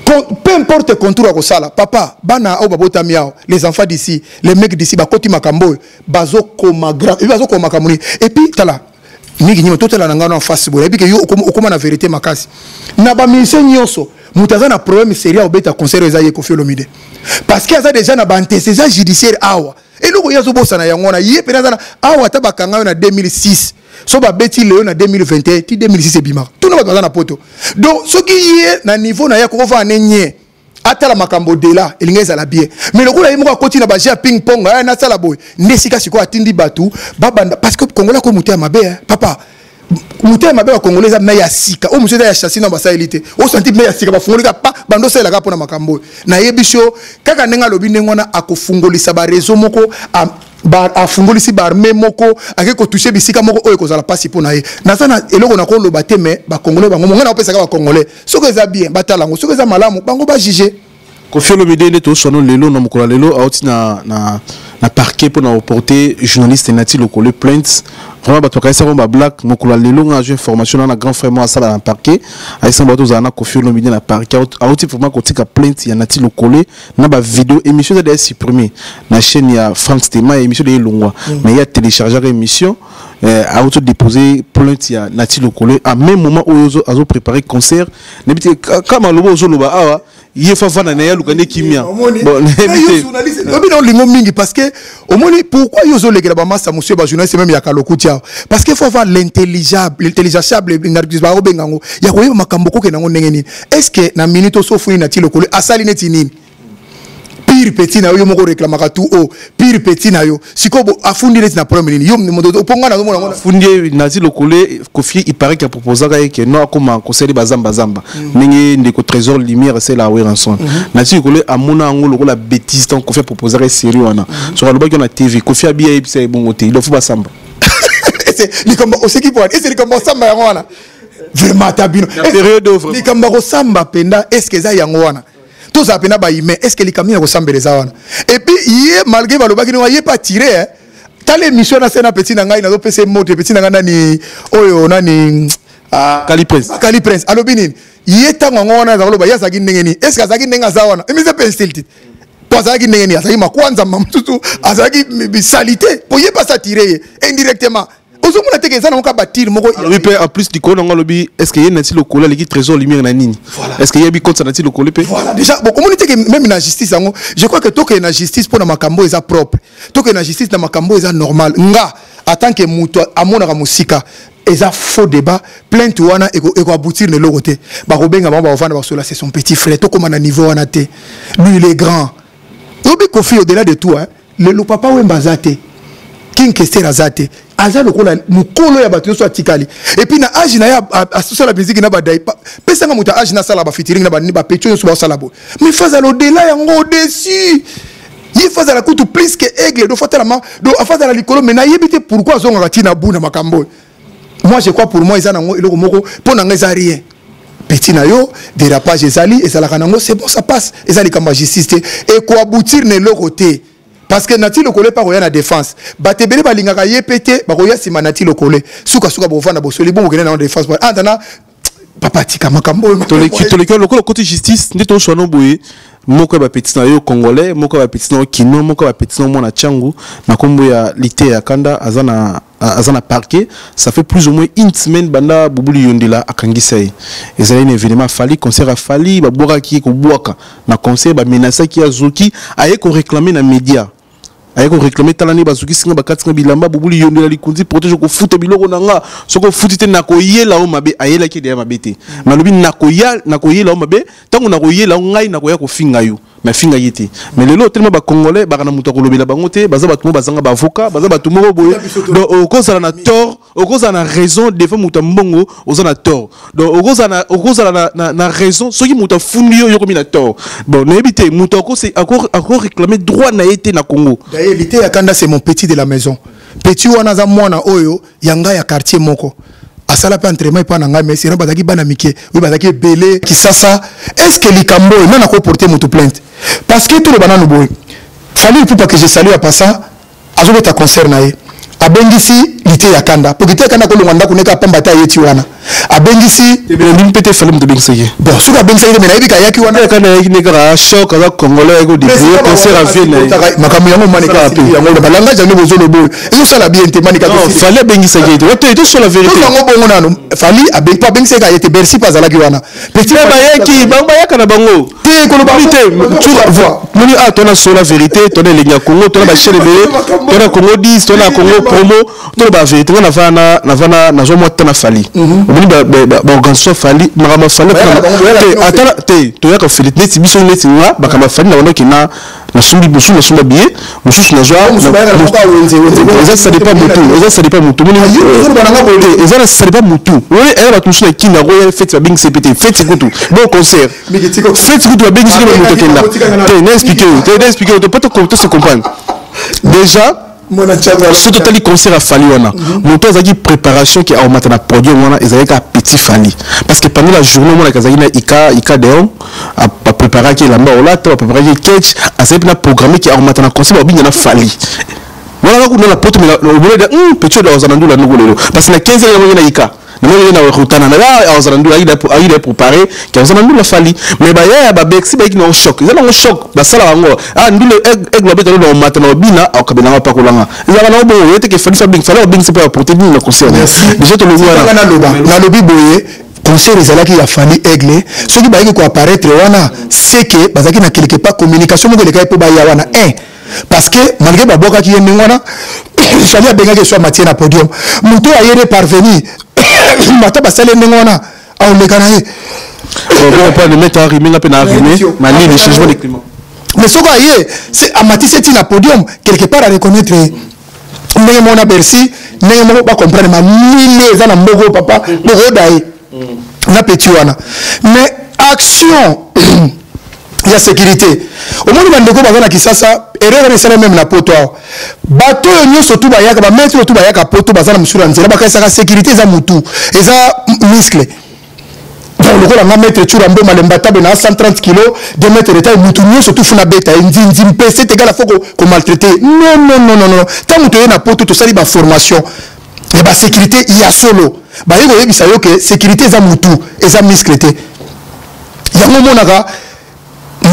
peu importe contour à Kosala papa bana au babota miao les enfants d'ici les mecs d'ici ba koti makambo bazo koma grand bazo koma kamuni et puis tala nigi nyimo totala nangana en face boye et puis que yo okoma na vérité makasi na ba mission nyonso mutaza na problème sérieux obeta conseil ezaye Kofi Olomide parce que ça déjà na ba antécédent judiciaire awa et loko yazo bossa na yango na yé penza na awa tabakanga na 2006 so ba beti leo na 2021 ti 2006 ebima tout na ba na poto donc ce qui est na niveau na ya ko va nenye atala makambo de là elingeza la bien mais le ko la yimo ko continue ba jeu ping pong na sala boy ndesika siko atindi batu babanda parce que congolais ko muté mabe papa muté mabe congolais na ya sika o monsieur ya chassi na ba sailité o senti na ya sika ba fungolika pa bando sala ka pona makambo na yebisho kaka nenga lobi nengona akofungolisa ba réseau moko a fungolisi ba armée moko akeko toucher bisika moko oyo kozala pasi pona ye na sana eloko na ko loba te mais ba congolais bango ngana opesa ka ba congolais soko eza bien batala ngo soko eza malamu bango ba juger Kofi Olomide ne to sono lelo na mukula lelo auti na parquet pour na porter journaliste nati lokole plainte vraiment bato ka ça ba black mukula lelo nga j'ai information na grand frère moi ça na parquet ay samba to za na Kofi Olomide na parquet auti vraiment ko tika plainte ya nati lokole na ba vidéo émission de supprimer na chaîne ya France Tema émission de Longwa mais il y a télécharger émission a auto déposer plainte ya nati lokole à même moment où azo préparer concert n'ebite kama lobo zo loba awa il faut faire na ya lukane kimia bon journaliste obi na lingo mingi parce que au moins pourquoi yozo legela ba massa monsieur ba journaliste même ya kalokutia parce que faut avoir l'intelligible n'arrive obengango ya ko yeba makambo ko ke nango ndenge est-ce que na minute so funi na ti lokole asali neti nini pire petit na yo moko réclamaka tout o pire petit na yo sikobo afundi neti na problème nini yo mondo ponga na mona fundi na ti lokole Kofi il paraît qu'il a proposé que non comme conseiller bazamba zamba ningi ndeko trésor lumière c'est la rançon na ti lokole amona ngo lokola bêtise tant Kofi proposer sérieux wana sur le baki na TV Kofi a bien c'est bon côté il faut pas samba c'est ni comme aussi qui pour et c'est comme samba yango wana vraiment tabino période d'œuvre ni comme ko samba penda est-ce que ça yango wana tout ça pena ba mais est-ce que les camions ko samba les wana et puis hier malgré balobaki no yé pas tiré tale émission na sena petit na ngai na do pc moto petit na ngana ni oyo nani Kali Prince alobini yé tango ngona za loba yasa kindengeni est-ce que azaki ndenga za wana mise pe insulté azaki ndengeni azaki makwanza mamtutu azaki bisalité pour yé pas ça tirer indirectement ozomona teke ça na ka batir moko en plus du ko na lobi est-ce que y a nati lokole l'équipe trésor lumière na nini est-ce que y a bi compte nati lokole pe voilà déjà bon comment teke même na justice yango je crois que toke na justice pour na makambo eza propre toke na justice na makambo eza normal nga en tant que muto amona ka musika eza faux débat plainte wana eko aboutir ne lokote ba robenga ba vendre ba cela c'est son petit frère to comme na niveau wana te lui il est grand Obi Kofi au-delà de tout, hein, le papa Wemba Zate, King Kester Azate, Aza le kola mukolo ya batu so atikali. Et puis na âge na ya asosa la musique na badai. Pesa nga muta âge na sala ba featuring na ba pecho so ba sala bo. Mais faza au-delà yango dessus. Il faut la coutu plus que aigle do fatala ma do afata la likolo mais na yebite pourquoi zonga katina buna makambo. Moi je crois pour moi ils en ont eloko moko pour na ngeza rien. Petit na yo dérapage ezali ezala kanango c'est bon ça passe ezali kamba justice et ko aboutir ne lo côté parce que nati le collé par oya na défense batebele balingaka yepete ba koya sima nati le collé suka bo vana bo soli bo ngena na défense andana papa tika makambo to le côté justice ndito shwano boye moko ba petit na yo congolais moko ba petit na kino moko ba petit na mona changu na kombo ya lité ya kanda azana parquet ça fait plus ou moins une semaine banda bubuli yondela akangisai ezali un événement fali concert a fali ba boraki ko boaka na concert ba menacer ki azuki aye ko réclamer na média aye ko réclamer talani bazuki singa bakati bilamba bubuli yondela likunzi protège ko futa biloko nanga soko futite na ko yela o mabe ayela ki de mabete malobi na ko yela o mabe tango na ko yela ngai na ko ya ko finga yo mais finga yete mais le lot tellement ba congolais ba kana muta ko lobela bangote baza batu mo bazanga ba avocat baza batu mo boye donc au cause na tort au cause na raison des fois muta mbongo ozana tort donc au cause na raison soki muta fundi yo komi na tort bon na ebité muta ko c'est encore réclamer droit na été na Congo d'ailleurs lité ya kanda c'est mon petit de la maison petit wana za mwana oyo yanga ya quartier moko asala pa entraînement pa nanga mais c'est na bazaki bana mike oui bazaki belé kisasa est-ce que likambo nana ko porter moto plainte parce que tout le banano boy fallait pour pas que je salue à passant azobe ta concert nae abengisi lité ya kanda pour lité kanda ko longanda ko neka pamba ta yeti wana abengisi ndim pété fallait me bengisi bon suka bengisi mais na yebika yaki wana kana yaki neka choc ala congolais ko débrouiller concert à ville makamu yango manika yango balanga jango bozolo boy et ça la bien te manika fallait bengisi yeti wote sur la vérité yango bongo nano fallait abengi pa bengisi ka yeti bersi pas ala ki wana petit ba yaki bamba yaka na bango te ko moni a tona sur la vérité tona ligne Congo tona ba chez tona Congo 10 tona Congo promo tona ba vérité na vana na zo mota na fali moni ba organisation fali marama fali te atala te to yaka fili neti biso neti nga ba kama fali na wana kina na sumbi busu na sumba biye mususu na joa ça dépend mutu moni ezana ça dépend mutu oui elle va toucher na kina royal fête bing CPT fête kutu bon concert fête kutu bing CPT kenda te n'expliquer te pas te se comprendre déjà surtout tali concert a fallu wana moto azaki préparation qui a augmenté na produit wana ezalika petit fali parce que pendant la journée mona kazaki na ika deon a préparer qui lamba ola to préparer qui catch azaki na programmer qui a augmenté na concert ba binga na fali voilà ko na poto mais le boulot de petit dans zanandu la ngolelo parce que na 15 ans na ika na rutana na la ozanandu aida préparer qui ozanandu la fali mais ba ya ba bexi ba ikina choc ils ont choc ba sala bango ndule eglo beto no matana bina akabela pa kolanga ils ont bo yete ke fali fabing fali bing c'est pas porter ni le concert déjà to le voir na lobi boye concert ezalaki ya fali aigle soki ba yiki ko apparaître wana c'est que bazaki na quelque part communication mo keleka po ba ya wana parce que malgré baboka qui est ngwana fali abenga ke soit matière na podium muto ayere parvenir mata basale ngwana a olekana ye on peut le mettre à rimer pe na rimer mani le changement de climat mais ce que c'est à matisse c'est na podium quelque part à reconnaître mais mon aperçu mais mon pas comprendre ma mille za na mbogo papa mbogo dai na petit wana mais action ya sécurité au moins bandeko bazana kisasa erreur ne sala même na poto bato nyo surtout ba yaka ba mettre surtout ba yaka poto bazana musura nzela ba kaisa sécurité za mutu eza muscle donc le ko la mettre chura mbo malemba tabe na 130 kg 2 mètres de taille mutu nyo surtout funa beta nzinzi mpese te gala foko ko maltraiter non tant mutu na poto to sali ba formation et ba sécurité ya solo ba yego yebisa yo que sécurité za mutu eza muscle te yango monaka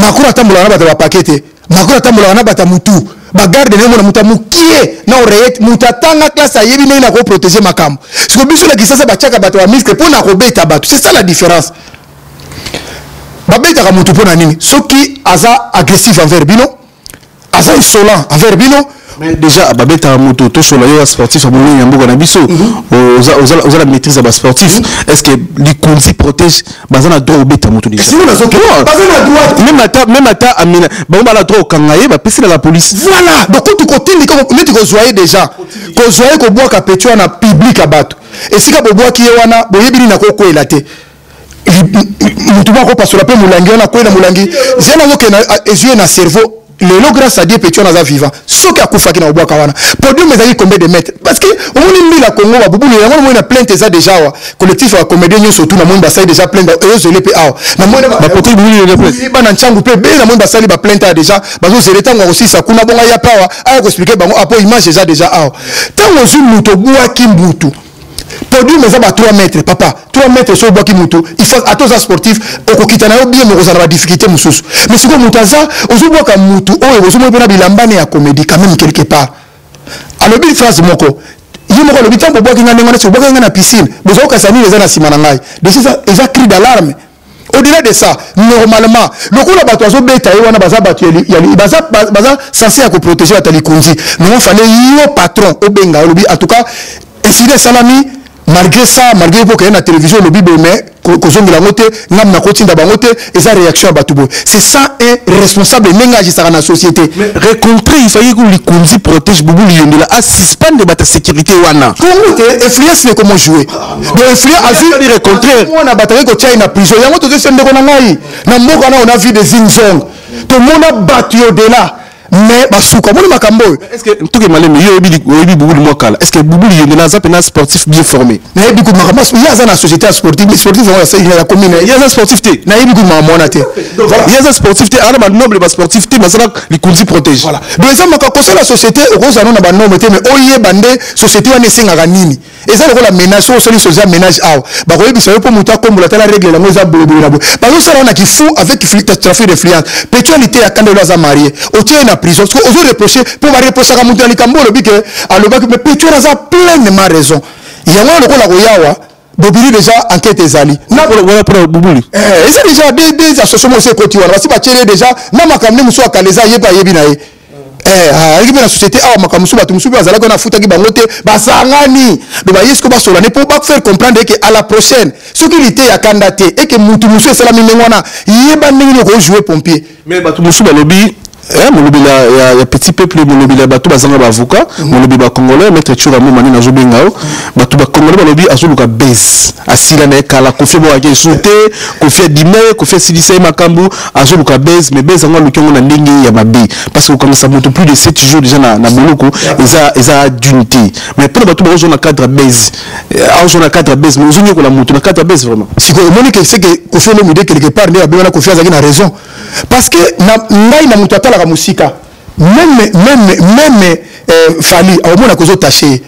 makura tambola na bata ba pakete makura tambola na bata mutu ba garde ne mona muta mukie na oreyet muta tanga classe ayebi ne na ko protéger makambo siko biso la kisasa ba chaka bata ba miske pona ko beta batu c'est ça la différence ba beta ka mutu pona nini soki aza agressif envers bino aza insolent envers bino Mais déjà babeta moto to solo yo sportif a moni yambo na biso aux la maîtrise de sportif. Est-ce que les consi protège bazana droit beta moto déjà? Même ata amina ba la droit kangaye ba pesi la police. Voilà. Donc tout côté ni comme tu ko déjà. Ko zoyer ko bois ka petio na public abato. Et si ka bois ki wana boyebi na ko ko elate. Mutu ba ko pasola pe mulangi na ko na mulangi. Zena ngo ke na ezue na cerveau. Le lot grâce à Dieu pétion naza vivant ce qui a koufaki na obwaka wana podium ezali combien de mètres parce que au moins mila Congo ba bubu le yango na plainte eza déjà wa collectif wa comédien nyo surtout na monde basali déjà plainte ezole pe awa na monde ba pote bubu le plainte ba na nchangu pe be na monde basali ba plainte déjà bazo zele tango aussi ça kuna bonga ya pawa aya ko expliquer bango apo image déjà awa tango zu muto bua kimbutu podium eza ba 3 mètres papa 3 mètres sur bua kimutu il faut atoza sportif okokita na yo bien mo kozala ba difficulté mususu mais siko mutaza ozubwa ka mutu oyo ozumo pena bilambane ya comédie quand même quelque part alors bi phrase moko yimo ko lobi tambo bwa kinga ngana so bwa kinga na piscine bozo kasani eza na sima na ngai de ça eza cri d'alarme. Au-delà de ça, normalement, le coup là-bas, tu as bêta, il y a baza battu, il y a baza censé à protéger à Talikunzi. Mais il fallait y patron au Benga, en tout cas, incident salami. Malgré ça, malgré qu'il y a la télévision, le Bible, mais kozongi la moté, nam na koti ndaba moté, et ça réaction à Batoubo. C'est ça un responsable n'engage ça dans la société. Mais rencontrer, il fallait que les Konzi protègent Boubou Liyondela, assistant de bata sécurité wana. Comment influence c'est comment jouer. Donc influence a vu les rencontrer. On a battu que tu as une prison. Il y a un autre système de konangai. Na mokana on a vu des zinzong. Tout le monde a battu au-delà. Mais basuka moni makambo est-ce que tout que malé yo yebi Boubou Mwakala est-ce que Boubou Liyondela za pena sportif bien formé na yebi ku makambo ya za na société sportive on essaye la commune ya za sportif te na yebi ku mamona te ya za sportif te ala ba noble ba sportif te masala li Konzi protège voilà donc ça makako la société okoza na ba noble te mais oye bande société wana esenga nini eza lokola ménage so soli soza ménage awa ba koyebisa yo po mutu akombola tala règle la moza bobo na bo ba yo sala na ki fou avec trafic d'influence pétualité ya kandelo za marié otie na prison parce que aux reprocher pour va reprocher à monter likambo le bique à le bac mais pétualité a pleinement raison il y a moi lokola koyawa bobili déjà enquête ezali na voilà pour Boubou c'est déjà des associations aussi côté wana si ba tirer déjà na makamne muso akaleza yeba yebi na ye équipe la société a makamusu batu musu bazala ko na futa ki bangote basangani do ba yesko ba solane pour ba faire comprendre que à la prochaine ce qu'il était ya candidaté et que mutu musu sala minengwana yeba ndingi ko jouer pompier mais batu musu ba lobby mon lobby il y a petit peuple mon lobby là batu bazanga ba avocat mon lobby ba congolais maître Tchura Momani na zobengao batu ba congolais ba lobby azoluka base asila na kala kofi bo ake sauté kofi dime kofi silisa makambu azoluka base mais base ngo lukongo na ndingi ya mabe parce que comme ça monte plus de 7 jours déjà na boloko eza d'unité mais pour batu ba zo na cadre base zo na cadre base mais ozonyo ko la moto na cadre base vraiment si ko monique c'est que kofi no mide quelque part ne abena kofi azaki na raison parce que ngai na mutu atala musika même fali au mona kozo taché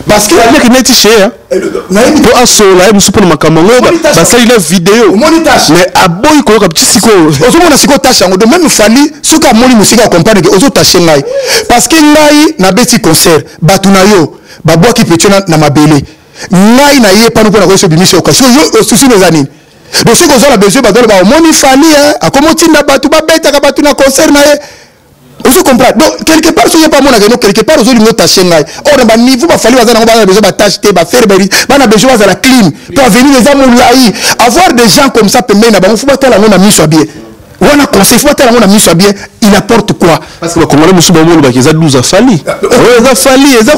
parce que il y a qui cher pour asola musu pour makamango ba ça il a vidéo mais aboy ko ka petit siko ozo mona siko taché ngo de même fali suka moni musika comprendre que ozo taché ngai parce que ngai na beti concert batuna yo babwa ki petona na mabele ngai na ye pano pona ko so bimisho ka so yo susu les années donc c'est que ça la besoin badolo ba moni fali a comment tinda batu ba beta ka batu na concert na ye vous comprenez donc quelque part si y a pas mon agano quelque part aux autres tâcher ngai or ba niveau ba fali bazana ba besoin ba tâcher ba faire ba besoin za la clean pour venir les amulai avoir des gens comme ça peut na ba faut pas tala na miso bien on a conseil faut tala na miso bien il apporte quoi parce que comme musu ba mo ba keza 12 fali eza fali eza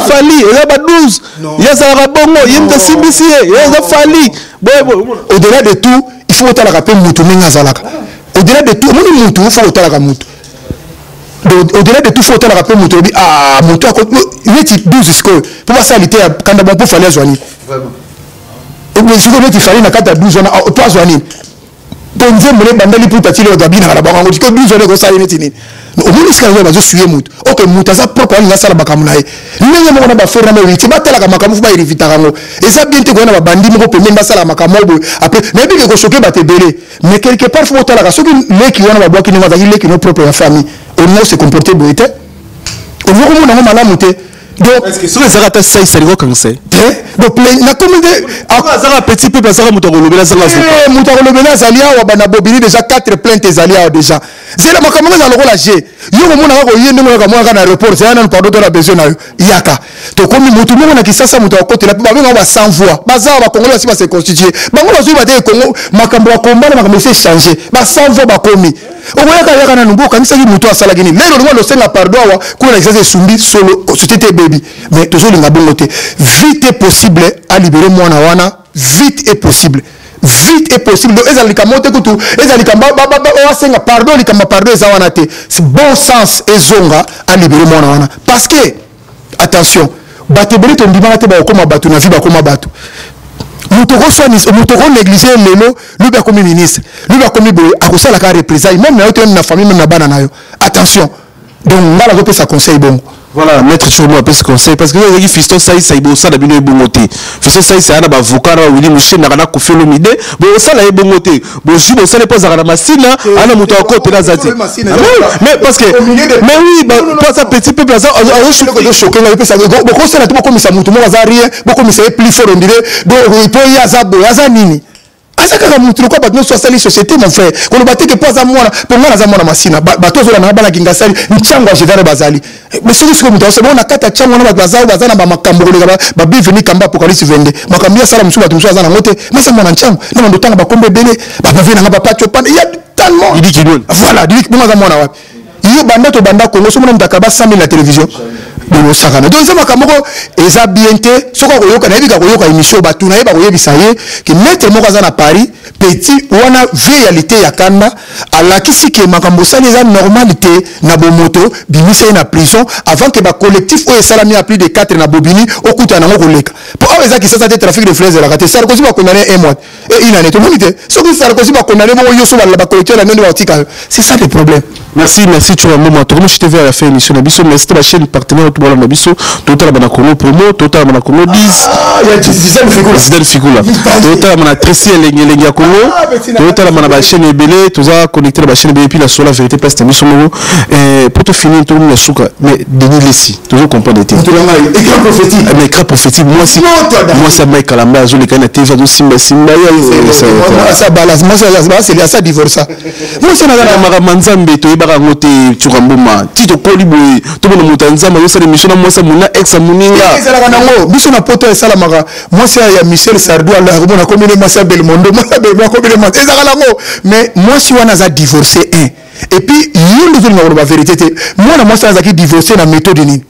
ba 12 ya za rabongo yimda CBC eza fali au-delà de tout il faut tala rappeler mutu menga zalaka au-delà de tout moni mutu il faut tala mutu au-delà de tout faut tala rappeler mutu mutu il est 12 score pour pas ça l'été quand bon pour fallait joindre vraiment et si vous fallait na 4 à 12 on 3 joindre donc vous me bandali pour tatile gabina na bango que 12 on ko ça nini au moins ce que bazo suye mutu OK mutu za propre ali ngasala bakamuna ye ndenge mo na ba faire na witi batala ka makamu ba irivita kango et ça bien te ko na ba bandi mo pembe basala makamu après mais bien ko choquer ba te belé mais quelque part faut tala ka soki leki wana ba boki ni ngazaki leki no propre ya famille on ne se comporter boité on voit comment on malamu te donc est-ce que sur les arata ça il s'allie comme ça donc na communauté azara petit peuple azara mutarolobela azara mutarolobela zalia wa bana bobili déjà 4 plaintes zalia déjà c'est la makamanga za lokola G yo mona ko yende mona ka mona na report c'est un pardon de la besoin na yaka to komi mutu mo na kisasa mutu akote la ba benga ba sans voix bazara ba Congolais si ba se constituer bango ba zo ba te Congo makambo ya combat makambo c'est changer ba sans voix ba komi oboyaka yaka na numbu kanisa ki mutu asala gini lelo ngo lo senga pardon wa ko na exercer sumbi solo société baby mais toujours linga bongo te vite est possible à libérer moi na wana vite est possible donc ezali kamote kutu ezali kamba ba senga pardon likamba pardon ezawana te c'est bon sens ezonga à libérer moi na wana parce que attention batebele to ndima te ba koma batu na vie ba koma batu mutoko négliger lelo lui ba comme ministre lui ba comme boy akosala ka représailles même na famille même na bana nayo attention donc ngala ko pesa conseil bon. Voilà, maître Choumo a ce conseil parce que les fiston ça il bosse ça d'abino bongoté. Fiston ça c'est un avocat là Willy Mouché na kana kofi lomide. Bon ça là bongoté. Bon jubo ça n'est pas à la machine là, ana muto côté là zati. Mais parce que mais oui, toi ça petit peu là ça choqué là ça beaucoup ça là tout comme ça muto mo rien, beaucoup mais c'est plus fort on dirait. Donc il peut y avoir ça nini. Asaka mutu ko batno so sali société mon frère ko bateke pas za mwana pour ngana za mwana masina bato zo na bana kinga sali nchango ajivare bazali mais ce que mutu so na kata chango na bazana ba makambo ko ba biveni kamba apocalypse 22 makambia sala musu batu musu azana ngote masa mwana nchango na ndo tanga ba kombe bele ba bavena ngaba pacho pana il y a tellement il dit qu'il voilà dit que za mwana wapi yo banda to banda ko so mwana mtakaba 100 000 la télévision donc ça makamoko eza bien te soko koyoka na yebika koyoka émission batu na yeba koyebisa ye que maître moko aza na Paris petit wana réalité ya kanda alakisi ke makambo sali eza normalité na bomoto bimisa na prison avant que ba collectif o esalami a plus de 4 na bobini okuta nango koleka pour eza ki ça te trafic de flèches la raté Sarkozy ba condamné un mois et il en est tout monité soko Sarkozy ba condamné mo yo so ba collectif la nende ba tika c'est ça le problème. Merci tu vas moment tourner je te vais à la fin émission na biso mais c'était la chaîne partenaire tout na biso total bana kono promo total bana kono 10 il y a Zidane Figula total bana Tracy Lengi ya Congo total bana ba chaîne ebele toza connecter ba chaîne ebele puis la sur la vérité parce que biso mo pour te finir tout le souka mais Denis Lessi toujours comprendre été écran prophétique moi ça Mike Kalamba zo le kana TV zo simba ça balance moi c'est ça divorce moi c'est na mara manzambe to ibaka ngote tukamboma tito koliboy to bono mutanzama yo sala mission na moi ça mona ex muninga ça la nango biso na poto sala mara moi c'est ya Michel Sardou ala ko na komine masa Belmondo masa be ko komine masa ça la nango mais moi si wana za divorcer un et puis yo nous on la vérité moi na moi ça za ki divorcer na méthode ni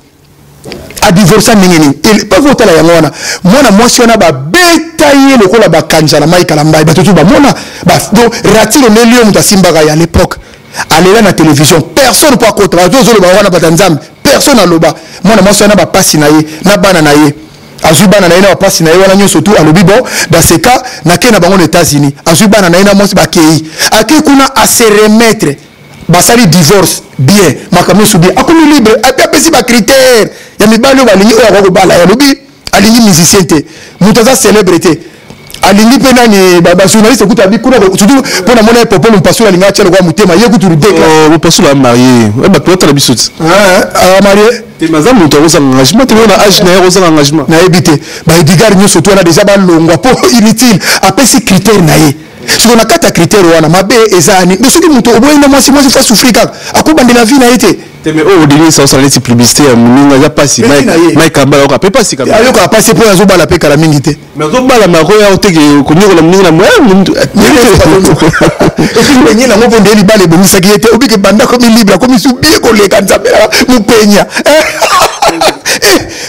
a divorcer ningini il pas voter la yangona moi na moi si wana ba betailler le ko la ba kanja na Mike Kalamba ba tout ba mona ba donc ratiro ne lieu mutasimba à l'époque aller là na télévision personne pas côté radio zo le ba wana batanzam personne aloba mona moi na ba passe na ye na bana na ye azubana na ye na passe na ye wana nyoso tout alobi bon dans ce cas na ke na bango aux États-Unis azubana na ye na moi ba kei ake kuna à se remettre basali divorce bien makambo subi akomi libre apesi ba critère ya mibalo balingi oya ko bala ya lobi alingi musicien te mutaza célébrité alingi pena ni ba journaliste kuta bi kuna surtout pona mona popo mpasula linga chelo kwa mutema ye kutu déclarer mpasula marié ba tota la bisouti marié te maza muto oza engagement te na âge na oza engagement na ebité ba Edgar nyoso to na déjà ba longwa po inutile apesi critère na ye si on a quatre critères wana mabe ezani mais ce que muto oboyina moi fa souffrir ka akobande la vie na été mais au début ça on laisse publicité muninga ya pasi Mike Kamba ka pe pasi ka ayo ka pasi pour azo bala pe kala mingi te mais zo bala ma ko ya oteke ko nyiko la muninga na moi et puis na ngo bonde li bale bongi sa ki était obike banda comme libre comme subie ko le kanza mu penya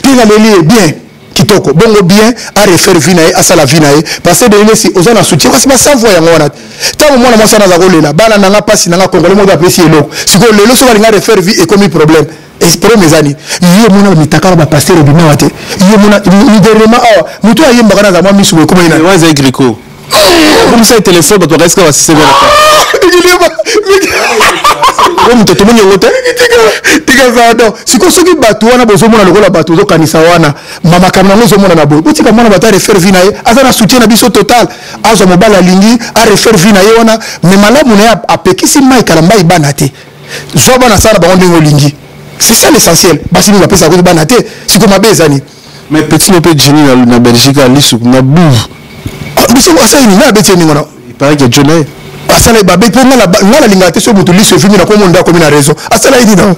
il a le bien kitoko bongo bien à refaire vinae à sala vinae parce que de si ozana soutien parce que ça voit yango wana tant moi na sana za kolela bana nanga pasi nanga congolais mo apprécier loko siko lelo so balinga refaire vie et comme problème espérer mes amis yo mona mitaka ba passer le bina wate yo mona ni dernièrement muto ayemba kana za mwa misu ko ina waza agricole comme ça téléphone ba to reste ka se vera comme to tomonyo ngote tika za do siko soki batu wana bozo mona lokola batu zo kanisa wana mama kamna ngozo mona na bo utika mona bata refaire vie na ye azana soutien na biso total azo mobala lingi a refaire vie na ye wana me malamu na apekisi Mike Kalamba ibana te zo bana sala bango ndingo lingi c'est ça l'essentiel basi nous appelle ça ko banate si comme abezani mais petit no peut Jenny na Belgique ali sur na bouve mais c'est ça il na beti ni ngona il paraît que Johnny asala babé pour la lingate so mutu liso fimi na ko monda ko mina raison asala idi non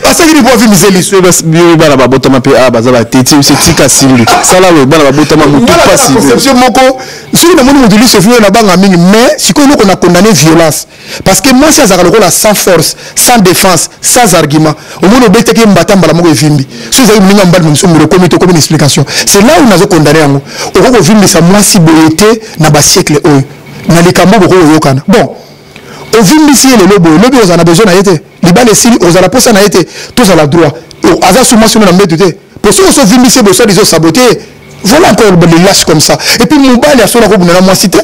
asala idi bo fi miseli so bas bio bana babota mape a bazala teti c'est tika simli sala we bana babota ma mutu pas conception moko sur na moni mutu liso fimi na banga mingi mais siko no ko na condamner violence parce que moi ça zakalo ko la sans force sans défense sans argument au moins le bête qui mbata mbala moko evimbi so za minga mbali mso muro komite comme une explication c'est là où nazo condamner yango o ko vimbi sa moi si boyete na ba siècle oyo na likambo boko yokana bon ovimbisi le lobo aux en a besoin na été libane sili aux a la posa na été tous à la droit aza souma sur na mbete te pour ceux qui vimbisi besoin des saboter voilà encore les lâches comme ça et puis mobali asola ko buna moi cité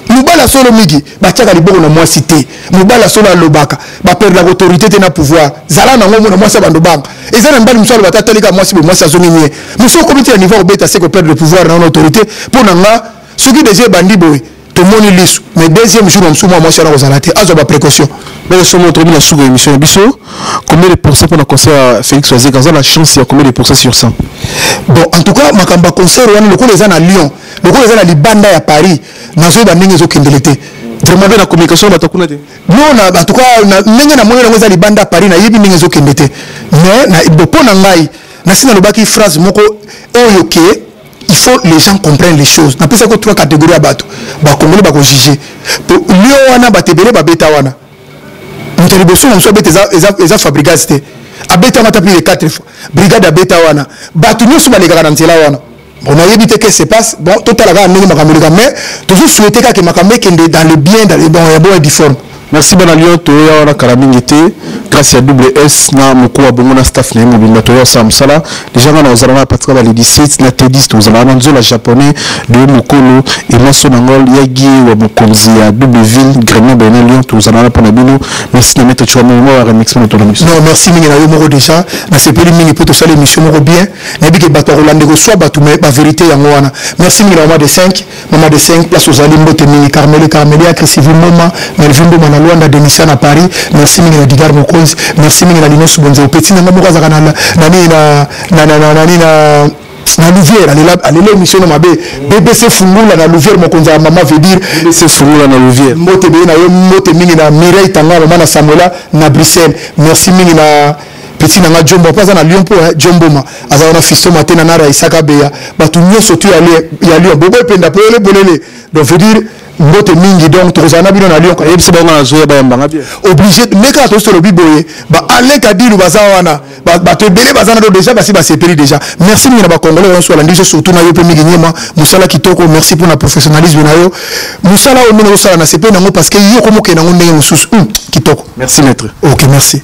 mobali asolo migi ba tiaka liboko na moi cité mobali asola lobaka ba perdre l'autorité te na pouvoir zala na ngomo na moi sa bando bang et ça na mbali msolo batatalika moi si moi sa zoni nie monsieur comité à niveau obeta c'est que perdre le pouvoir na autorité pour nga ce qui déjà bandi boy moni lisu mais deuxième jour on souma moi sur la rosalate azo ba précaution mais ce montre bien la sous émission biso combien de pourcents pour le concert Félix Oazé quand la chance il y a combien de pourcents sur 100 bon en tout cas makamba concert wana lokolo eza na Lyon lokolo eza na libanda ya Paris nazo ba ndenge zo kendelete vraiment bien la communication batakuna te non en tout cas na ndenge na moyo na libanda Paris na yebi ndenge zo kendete mais na bopo na ngai na sina lobaki phrase moko oyoke il faut les gens comprennent les choses. N'a pas ça que trois catégories à battre. Bah comment on va juger. Pour Lyon wana batebele ba beta wana. Mutali bosso on soit beta eza fabricate. A beta wana tapli 4 fois. Brigade a beta wana. Batu nous sur les garanties là wana. On a évité que se passe. Bon total la nini makamulika mais toujours souhaiter que makambe kende dans le bien dans les bons et bon et difforme. Merci bana Lyon toya wana karamingité grâce à double S na moko wa bongo na staff na mobimba toya samsala déjà na ozalana patika ba le 17 na T10 ozalana nzola japonais de mokolo et moi son angol yagi wa mokonzi ya double ville Grenoble na Lyon ozalana pona bino merci na mettre tu mo wa remix na tola mission non merci mingi na yo moko déjà na sepeli mingi pour to faire l'émission moko bien na bi ke bato rolande ko soit bato mais ba vérité yango wana merci mingi na mama de 5 place aux alimbo te mingi Carmeli a Chrisivy Moma Melvin Boma na Luanda Denisa na Paris merci mingi na Digar Mokonzi merci mingi na Linos Bonzo petit na moko za kana na Louvière allez émission na mabe BBC Fungula na Louvière mokonzi maman veut dire BBC Fungula na Louvière mote be na yo mote mingi na Mireille Tanga mama na Samuela na Bruxelles merci mingi na petit na Jombo pas na Lyon pour Jombo ma aza na fisto matena na Isaka Beya batu nyoso tu ya Lyon bobo penda pele bolele donc veut dire mbote mingi donc tozana bino na Lyon ka yebisa ba na zoya ba yamba bien obligé mais quand to solo biboye ba ale kadiru baza wana ba to belé bazana do déjà basi ba sepeli déjà merci mingi na ba congolais on soit la ndiso surtout na yo pe mingi nyema musala kitoko merci pour la professionnalisme na yo musala o mino sala na sepeli na ngo parce que yo komo ke na ngo ndenge mususu kitoko merci maître OK merci